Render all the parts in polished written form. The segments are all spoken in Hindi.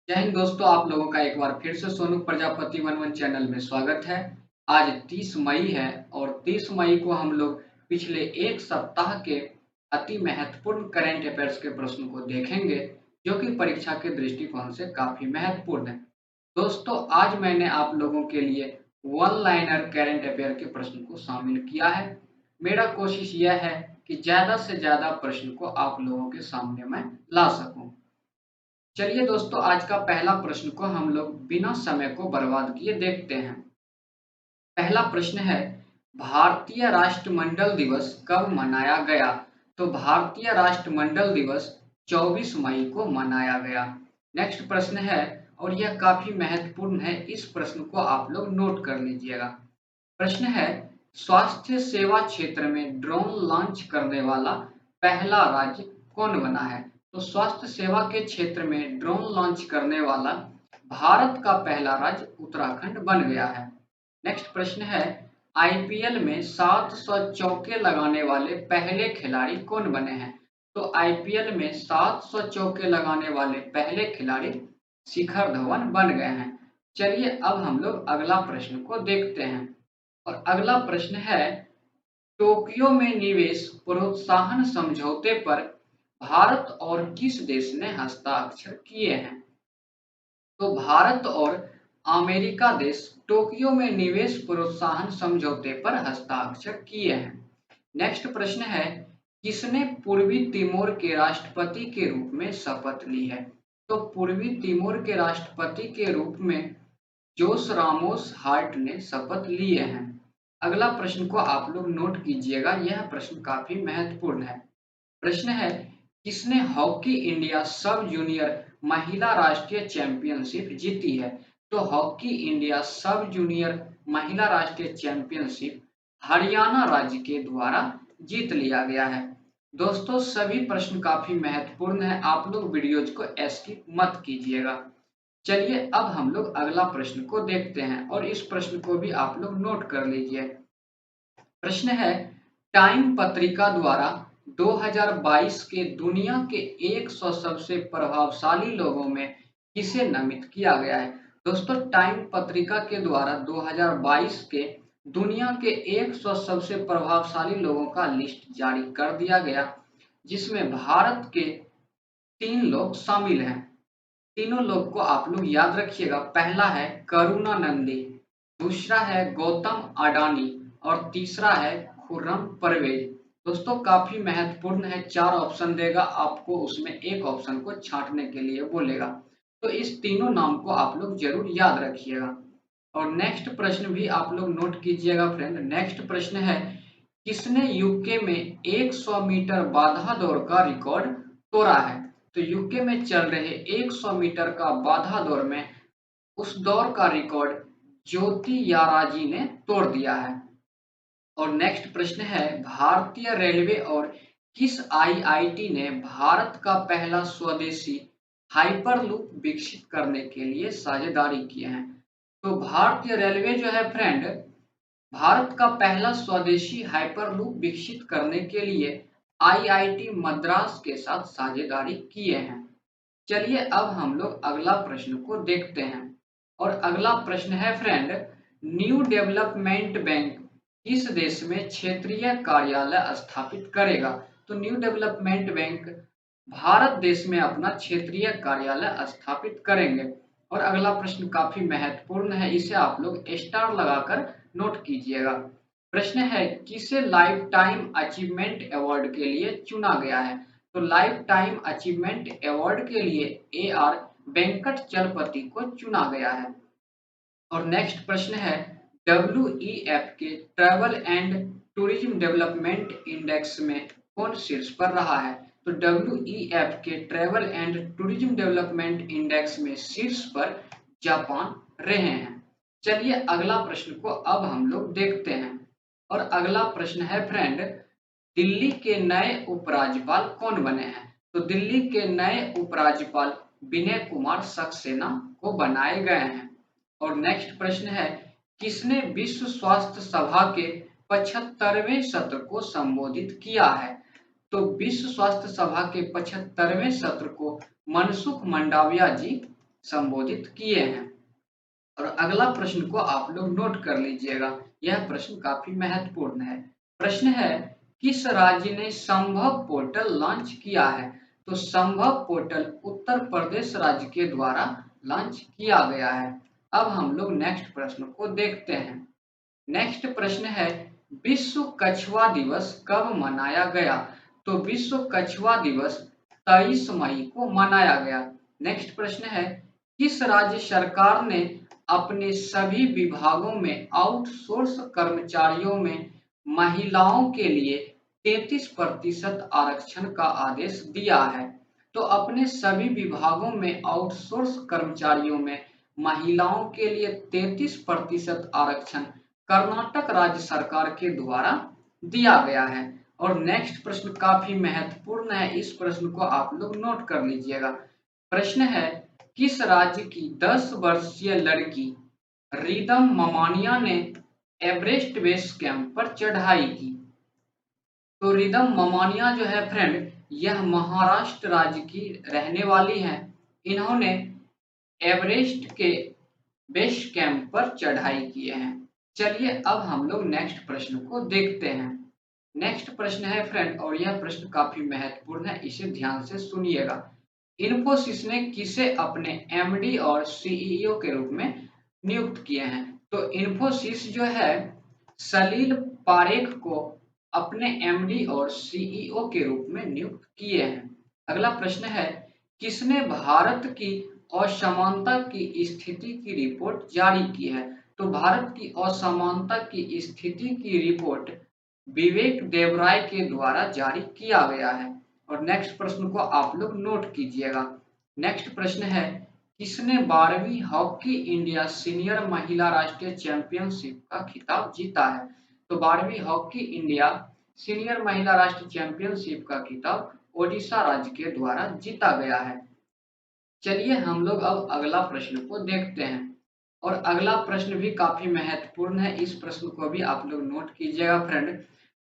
जय हिंद दोस्तों, आप लोगों का एक बार फिर से Sonu Prajapati one one channel में स्वागत है। आज 30 मई है और 30 मई को हम लोग पिछले एक सप्ताह के अति महत्वपूर्ण करंट अफेयर्स के प्रश्न को देखेंगे, जो कि परीक्षा के दृष्टिकोण से काफी महत्वपूर्ण है। दोस्तों, आज मैंने आप लोगों के लिए वन लाइनर करंट अफेयर के प्रश्न को शामिल किया है। मेरा कोशिश यह है कि ज्यादा से ज्यादा प्रश्न को आप लोगों के सामने मैं ला सकूं। चलिए दोस्तों, आज का पहला प्रश्न को हम लोग बिना समय को बर्बाद किए देखते हैं। पहला प्रश्न है, भारतीय राष्ट्रमंडल दिवस कब मनाया गया? तो भारतीय राष्ट्रमंडल दिवस 24 मई को मनाया गया। नेक्स्ट प्रश्न है, और यह काफी महत्वपूर्ण है, इस प्रश्न को आप लोग नोट कर लीजिएगा। प्रश्न है, स्वास्थ्य सेवा क्षेत्र में ड्रोन लॉन्च करने वाला पहला राज्य कौन बना है? तो स्वास्थ्य सेवा के क्षेत्र में ड्रोन लॉन्च करने वाला भारत का पहला राज्य उत्तराखंड बन गया है। नेक्स्ट प्रश्न है, आईपीएल में 700 चौके लगाने वाले पहले खिलाड़ी कौन बने हैं? तो आईपीएल में 700 चौके लगाने वाले पहले खिलाड़ी शिखर धवन बन गए हैं। चलिए अब हम लोग अगला प्रश्न को देखते हैं। और अगला प्रश्न है, टोक्यो में निवेश प्रोत्साहन समझौते पर भारत और किस देश ने हस्ताक्षर किए हैं? तो भारत और अमेरिका देश टोक्यो में निवेश प्रोत्साहन समझौते पर हस्ताक्षर किए हैं। नेक्स्ट प्रश्न है, किसने पूर्वी तिमोर के राष्ट्रपति के रूप में शपथ ली है? तो पूर्वी तिमोर के राष्ट्रपति के रूप में जोस रामोस हार्ट ने शपथ लिए हैं। अगला प्रश्न को आप लोग नोट कीजिएगा, यह प्रश्न काफी महत्वपूर्ण है। प्रश्न है, किसने हॉकी इंडिया सब जूनियर महिला राष्ट्रीय चैंपियनशिप जीती है? तो हॉकी इंडिया सब जूनियर महिला राष्ट्रीय चैंपियनशिप हरियाणा राज्य के द्वारा जीत लिया गया है। दोस्तों, सभी प्रश्न काफी महत्वपूर्ण है, आप लोग वीडियोज को स्किप मत कीजिएगा। चलिए अब हम लोग अगला प्रश्न को देखते हैं और इस प्रश्न को भी आप लोग नोट कर लीजिए। प्रश्न है, टाइम पत्रिका द्वारा 2022 के दुनिया के 100 सबसे प्रभावशाली लोगों में किसे नामित किया गया है? दोस्तों, टाइम पत्रिका के द्वारा 2022 के दुनिया के 100 सबसे प्रभावशाली लोगों का लिस्ट जारी कर दिया गया, जिसमें भारत के 3 लोग शामिल हैं। तीनों लोग को आप लोग याद रखिएगा। पहला है करुणानंदी, दूसरा है गौतम अडानी और तीसरा है खुर्रम परवेज। दोस्तों, काफी महत्वपूर्ण है, 4 ऑप्शन देगा आपको, उसमें एक ऑप्शन को छांटने के लिए बोलेगा। तो इस तीनों नाम को आप लोग जरूर याद रखिएगा। और नेक्स्ट प्रश्न भी आप लोग नोट कीजिएगा फ्रेंड। नेक्स्ट प्रश्न है, किसने यूके में 100 मीटर बाधा दौड़ का रिकॉर्ड तोड़ा है? तो यूके में चल रहे 100 मीटर का बाधा दौड़ में उस दौड़ का रिकॉर्ड ज्योति याराजी ने तोड़ दिया है। और नेक्स्ट प्रश्न है, भारतीय रेलवे और किस आईआईटी ने भारत का पहला स्वदेशी हाइपरलूप विकसित करने के लिए साझेदारी की है? तो भारतीय रेलवे जो है फ्रेंड, भारत का पहला स्वदेशी हाइपरलूप विकसित करने के लिए आईआईटी मद्रास के साथ साझेदारी किए हैं। चलिए अब हम लोग अगला प्रश्न को देखते हैं। और अगला प्रश्न है फ्रेंड, न्यू डेवलपमेंट बैंक किस देश में क्षेत्रीय कार्यालय स्थापित करेगा? तो न्यू डेवलपमेंट बैंक भारत देश में अपना क्षेत्रीय कार्यालय स्थापित करेंगे। और अगला प्रश्न काफी महत्वपूर्ण है, इसे आप लोग स्टार लगाकर नोट कीजिएगा। प्रश्न है, किसे लाइफ टाइम अचीवमेंट अवार्ड के लिए चुना गया है? तो लाइफ टाइम अचीवमेंट अवार्ड के लिए AR वेंकट चलपति को चुना गया है। और नेक्स्ट प्रश्न है, WEF के travel and tourism development index में कौन शीर्ष पर रहा है? तो WEF के travel and tourism development index में शीर्ष पर जापान रहे हैं। चलिए अगला प्रश्न को अब हम लोग देखते हैं। और अगला प्रश्न है फ्रेंड, दिल्ली के नए उपराज्यपाल कौन बने हैं? तो दिल्ली के नए उपराज्यपाल विनय कुमार सक्सेना को बनाए गए हैं। और नेक्स्ट प्रश्न है, किसने विश्व स्वास्थ्य सभा के 75वें सत्र को संबोधित किया है? तो विश्व स्वास्थ्य सभा के 75वें सत्र को मनसुख मंडाविया जी संबोधित किए हैं। और अगला प्रश्न को आप लोग नोट कर लीजिएगा, यह प्रश्न काफी महत्वपूर्ण है। प्रश्न है, किस राज्य ने संभव पोर्टल लॉन्च किया है? तो संभव पोर्टल उत्तर प्रदेश राज्य के द्वारा लॉन्च किया गया है। अब हम लोग नेक्स्ट प्रश्न को देखते हैं। नेक्स्ट प्रश्न है, विश्व कछुआ दिवस कब मनाया गया? तो विश्व कछुआ दिवस 23 मई को मनाया गया। नेक्स्ट प्रश्न है, किस राज्य सरकार ने अपने सभी विभागों में आउटसोर्स कर्मचारियों में महिलाओं के लिए 33% आरक्षण का आदेश दिया है? तो अपने सभी विभागों में आउटसोर्स कर्मचारियों में महिलाओं के लिए 33% आरक्षण कर्नाटक राज्य सरकार के द्वारा दिया गया है। और नेक्स्ट प्रश्न काफी महत्वपूर्ण है, इस प्रश्न को आप लोग नोट कर लीजिएगा। प्रश्न है, किस राज्य की 10 वर्षीय लड़की रिदम ममानिया ने एवरेस्ट बेस कैंप पर चढ़ाई की? तो रिदम ममानिया जो है फ्रेंड, यह महाराष्ट्र राज्य की रहने वाली हैं। इन्होंने एवरेस्ट के बेस कैंप पर चढ़ाई किए हैं। चलिए अब हम लोग नेक्स्ट प्रश्न को देखते हैं। नेक्स्ट प्रश्न है फ्रेंड, और यह प्रश्न काफी महत्वपूर्ण है, इसे ध्यान से सुनिएगा। इन्फोसिस ने किसे अपने एमडी और सीईओ के रूप में नियुक्त किए हैं? तो इन्फोसिस जो है सलील पारेख को अपने एमडी और सीईओ के रूप में नियुक्त किए हैं। अगला प्रश्न है, किसने भारत की असमानता की स्थिति की रिपोर्ट जारी की है? तो भारत की असमानता की स्थिति की रिपोर्ट विवेक देवराय के द्वारा जारी किया गया है। और नेक्स्ट प्रश्न को आप लोग नोट कीजिएगा। नेक्स्ट प्रश्न है, किसने 12वीं हॉकी इंडिया सीनियर महिला राष्ट्रीय चैंपियनशिप का खिताब जीता है? तो 12वीं हॉकी इंडिया सीनियर महिला राष्ट्रीय चैंपियनशिप का खिताब ओडिशा राज्य के द्वारा जीता गया है। चलिए हम लोग अब अगला प्रश्न को देखते हैं। और अगला प्रश्न भी काफी महत्वपूर्ण है, इस प्रश्न को भी आप लोग नोट कीजिएगा फ्रेंड।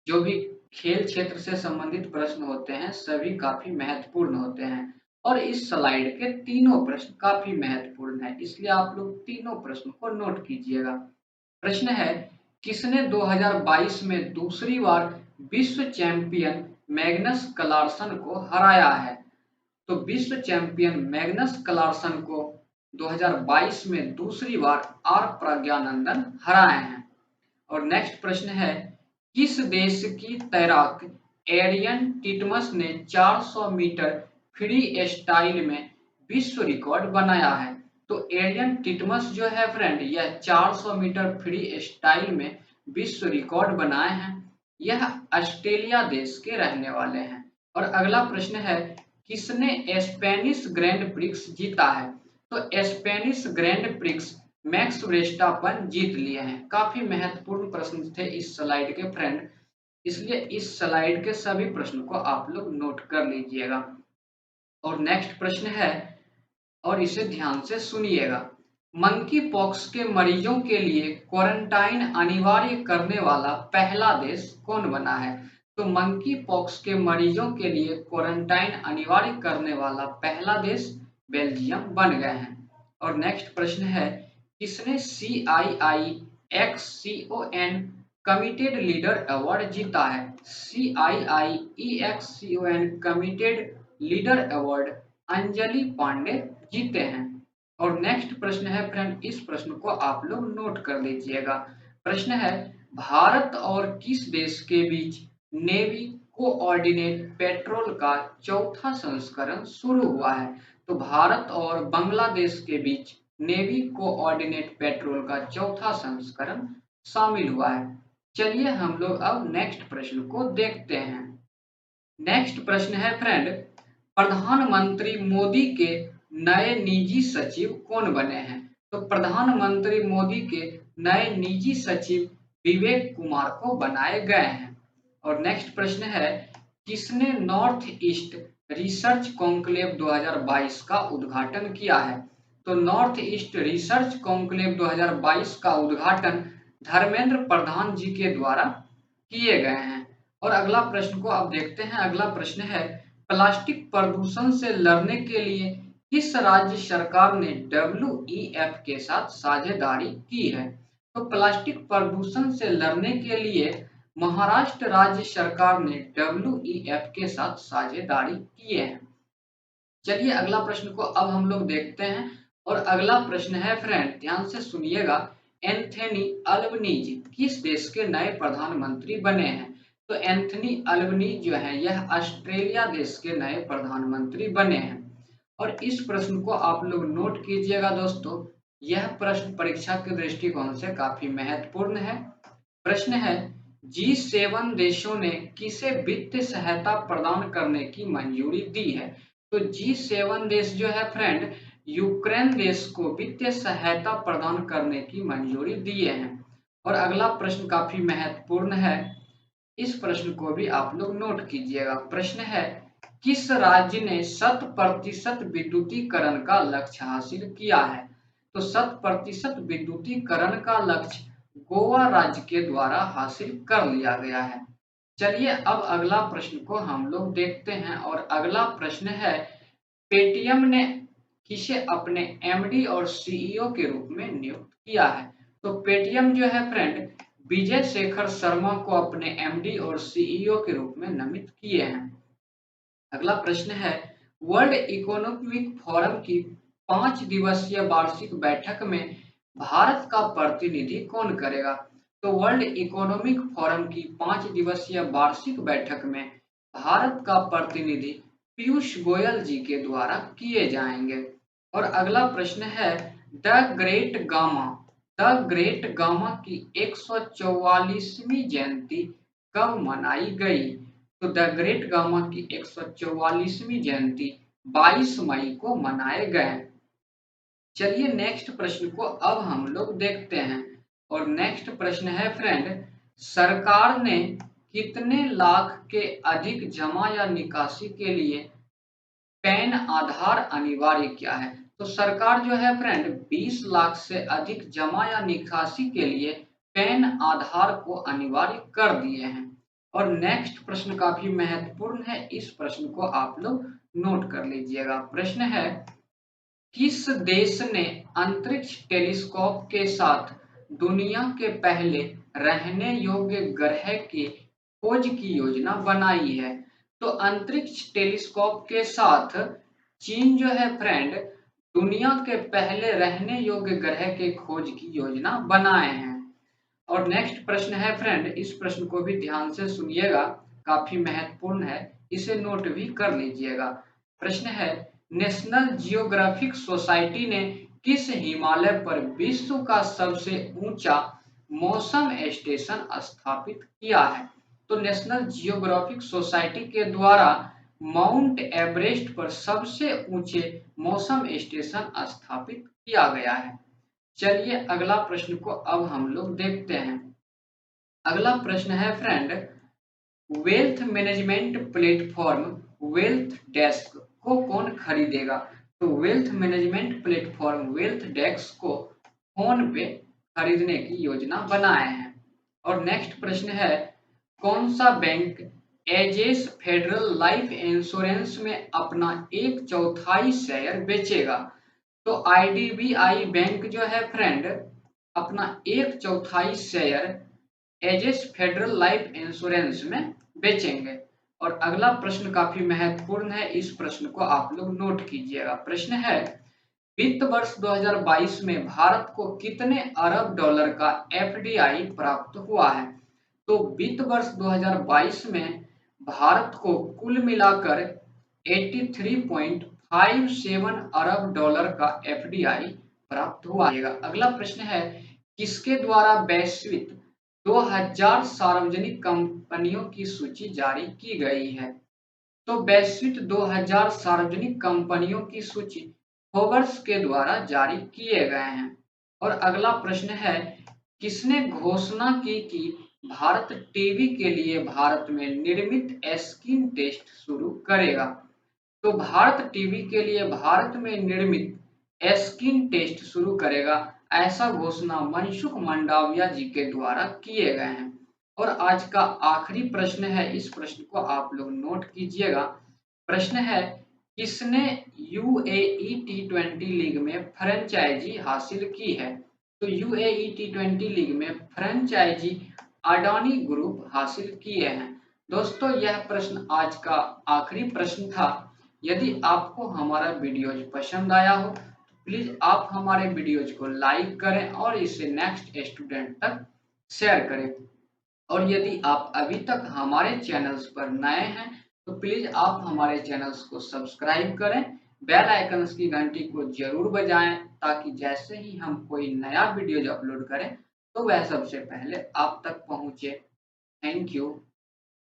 जो भी खेल क्षेत्र से संबंधित प्रश्न होते हैं सभी काफी महत्वपूर्ण होते हैं, और इस स्लाइड के तीनों प्रश्न काफी महत्वपूर्ण है, इसलिए आप लोग तीनों प्रश्न को नोट कीजिएगा। प्रश्न है, किसने 2022 में दूसरी बार विश्व चैंपियन मैग्नस कार्लसन को हराया है? तो विश्व चैंपियन मैग्नस कार्लसन को 2022 में दूसरी बार आर प्रज्ञानंदन हराए हैं। और नेक्स्ट प्रश्न है, किस देश की तैराक एरियन टिटमस ने 400 मीटर फ्री स्टाइल में विश्व रिकॉर्ड बनाया है? तो एरियन टिटमस जो है फ्रेंड, यह 400 मीटर फ्री स्टाइल में विश्व रिकॉर्ड बनाए हैं। यह ऑस्ट्रेलिया देश के रहने वाले हैं। और अगला प्रश्न है, किसने स्पेनिश ग्रैंड प्रिक्स जीता है? तो Spanish Grand Prix Max Verstappen जीत लिए हैं। काफी महत्वपूर्ण प्रश्न थे इस स्लाइड के फ्रेंड, इसलिए इस स्लाइड के सभी प्रश्न को आप लोग नोट कर लीजिएगा। और नेक्स्ट प्रश्न है, और इसे ध्यान से सुनिएगा। मंकी पॉक्स के मरीजों के लिए क्वारंटाइन अनिवार्य करने वाला पहला देश कौन बना है? तो मंकी पॉक्स के मरीजों के लिए क्वारंटाइन अनिवार्य करने वाला पहला देश बेल्जियम बन गए हैं। और नेक्स्ट प्रश्न है, किसने CIIExCON कमिटेड लीडर अवार्ड जीता है? CIIExCON committed leader award Anjali Pandey जीते हैं। और नेक्स्ट प्रश्न है फ्रेंड, इस प्रश्न को आप लोग नोट कर लीजिएगा। प्रश्न है, भारत और किस देश के बीच नेवी कोऑर्डिनेट पेट्रोल का चौथा संस्करण शुरू हुआ है? तो भारत और बांग्लादेश के बीच नेवी कोऑर्डिनेट पेट्रोल का चौथा संस्करण शामिल हुआ है। चलिए हम लोग अब नेक्स्ट प्रश्न को देखते हैं। नेक्स्ट प्रश्न है फ्रेंड, प्रधानमंत्री मोदी के नए निजी सचिव कौन बने हैं? तो प्रधानमंत्री मोदी के नए निजी सचिव विवेक कुमार को बनाए गए हैं। और नेक्स्ट प्रश्न है, किसने नॉर्थ ईस्ट रिसर्च कॉन्क्लेव 2022 का उद्घाटन किया है? तो नॉर्थ ईस्ट रिसर्च कॉन्क्लेव 2022 का उद्घाटन धर्मेंद्र प्रधान जी के द्वारा किए गए हैं। और अगला प्रश्न को आप देखते हैं। अगला प्रश्न है, प्लास्टिक प्रदूषण से लड़ने के लिए किस राज्य सरकार ने WEF के साथ साझेदारी की है? तो प्लास्टिक प्रदूषण से लड़ने के लिए महाराष्ट्र राज्य सरकार ने WEF के साथ साझेदारी किए हैं। चलिए अगला प्रश्न को अब हम लोग देखते हैं और अगला प्रश्न है फ्रेंड, ध्यान से सुनिएगा। एंथनी अल्बनीज किस देश के नए प्रधानमंत्री बने हैं? तो एंथनी अल्बनीज जो है यह ऑस्ट्रेलिया देश के नए प्रधानमंत्री बने हैं। और इस प्रश्न को आप लोग नोट कीजिएगा दोस्तों, यह प्रश्न परीक्षा के दृष्टिकोण से काफी महत्वपूर्ण है। प्रश्न है, G7 देशों ने किसे वित्तीय सहायता प्रदान करने की मंजूरी दी है? तो G7 देश जो है फ्रेंड यूक्रेन देश को वित्तीय सहायता प्रदान करने की मंजूरी दिए हैं। और अगला प्रश्न काफी महत्वपूर्ण है, इस प्रश्न को भी आप लोग नोट कीजिएगा। प्रश्न है, किस राज्य ने 100% विद्युतीकरण का लक्ष्य हासिल किया है? तो 100% विद्युतीकरण का लक्ष्य गोवा राज्य के द्वारा हासिल कर लिया गया है। चलिए अब अगला प्रश्न को हम लोग देखते हैं और अगला प्रश्न है, पेटीएम ने किसे अपने एमडी और सीईओ के रूप में नियुक्त किया है? तो पेटीएम जो है फ्रेंड विजय शेखर शर्मा को अपने एमडी और सीईओ के रूप में नामित किए हैं। अगला प्रश्न है, वर्ल्ड इकोनॉमिक फोरम की 5 दिवसीय वार्षिक बैठक में भारत का प्रतिनिधि कौन करेगा? तो वर्ल्ड इकोनॉमिक फोरम की 5 दिवसीय वार्षिक बैठक में भारत का प्रतिनिधि पीयूष गोयल जी के द्वारा किए जाएंगे। और अगला प्रश्न है, द ग्रेट गामा की 144वीं जयंती कब मनाई गई? तो द ग्रेट गामा की 144वीं जयंती 22 मई को मनाए गए। चलिए नेक्स्ट प्रश्न को अब हम लोग देखते हैं और नेक्स्ट प्रश्न है फ्रेंड, सरकार ने कितने लाख के अधिक जमा या निकासी के लिए पैन आधार अनिवार्य किया है? तो सरकार जो है फ्रेंड 20 लाख से अधिक जमा या निकासी के लिए पैन आधार को अनिवार्य कर दिए हैं। और नेक्स्ट प्रश्न काफी महत्वपूर्ण है, इस प्रश्न को आप लोग नोट कर लीजिएगा। प्रश्न है, किस देश ने अंतरिक्ष टेलीस्कोप के साथ दुनिया के पहले रहने योग्य ग्रह की खोज की योजना बनाई है? तो अंतरिक्ष टेलीस्कोप के साथ चीन जो है फ्रेंड दुनिया के पहले रहने योग्य ग्रह के खोज की योजना बनाए हैं। और नेक्स्ट प्रश्न है फ्रेंड, इस प्रश्न को भी ध्यान से सुनिएगा, काफी महत्वपूर्ण है, इसे नोट भी कर लीजिएगा। प्रश्न है, नेशनल जियोग्राफिक सोसाइटी ने किस हिमालय पर विश्व का सबसे ऊंचा मौसम स्टेशन स्थापित किया है? तो नेशनल जियोग्राफिक सोसाइटी के द्वारा माउंट एवरेस्ट पर सबसे ऊंचे मौसम स्टेशन स्थापित किया गया है। चलिए अगला प्रश्न को अब हम लोग देखते हैं। अगला प्रश्न है friend, wealth management platform wealth desk को कौन खरीदेगा? तो wealth management platform wealth desk को फोन पे खरीदने की योजना बनाए हैं। और नेक्स्ट प्रश्न है, कौन सा bank Ageas Federal Life Insurance में अपना 1/4 शेयर बेचेगा? तो आईडीबीआई बैंक जो है फ्रेंड अपना 1/4 share Ageas Federal Life Insurance में बेचेंगे। और अगला प्रश्न काफी महत्वपूर्ण है, इस प्रश्न को आप लोग नोट कीजिएगा। प्रश्न है, वित्त वर्ष 2022 में भारत को कितने अरब डॉलर का एफडीआई प्राप्त हुआ है? तो वित्त वर्ष 2022 में भारत को कुल मिलाकर 83.57 अरब डॉलर का एफडीआई प्राप्त हुआ है। अगला प्रश्न है, किसके द्वारा वैश्विक 2000 सार्वजनिक कंपनियों की सूची जारी की गई है? तो वैश्विक 2000 सार्वजनिक कंपनियों की सूची फोर्ब्स के द्वारा जारी किए गए हैं। और अगला प्रश्न है, किसने घोषणा की कि भारत टीबी के लिए भारत में निर्मित स्किन टेस्ट शुरू करेगा? तो भारत टीबी के लिए भारत में निर्मित स्किन टेस्ट शुरू करेगा, ऐसा घोषणा मनसुख मंडाविया जी के द्वारा किए गए हैं। और आज का आखिरी प्रश्न है, इस प्रश्न को आप लोग नोट कीजिएगा। प्रश्न है, किसने यूएई टी20 लीग में फ्रेंचाइजी हासिल की है? तो यूएई टी20 लीग में फ्रेंचाइजी अडानी ग्रुप हासिल किए हैं। दोस्तों, यह प्रश्न आज का आखिरी प्रश्न था। यदि आपको हमारा वीडियोज पसंद आया हो तो प्लीज आप हमारे वीडियोज को लाइक करें और इसे नेक्स्ट स्टूडेंट तक शेयर करें। और यदि आप अभी तक हमारे चैनल्स पर नए हैं तो प्लीज आप हमारे चैनल्स को सब्सक्राइब करें, बेल आइकन्स की घंटी को जरूर बजाएं ताकि जैसे ही हम कोई नया वीडियो अपलोड करें तो वह सबसे पहले आप तक पहुंचे। Thank you.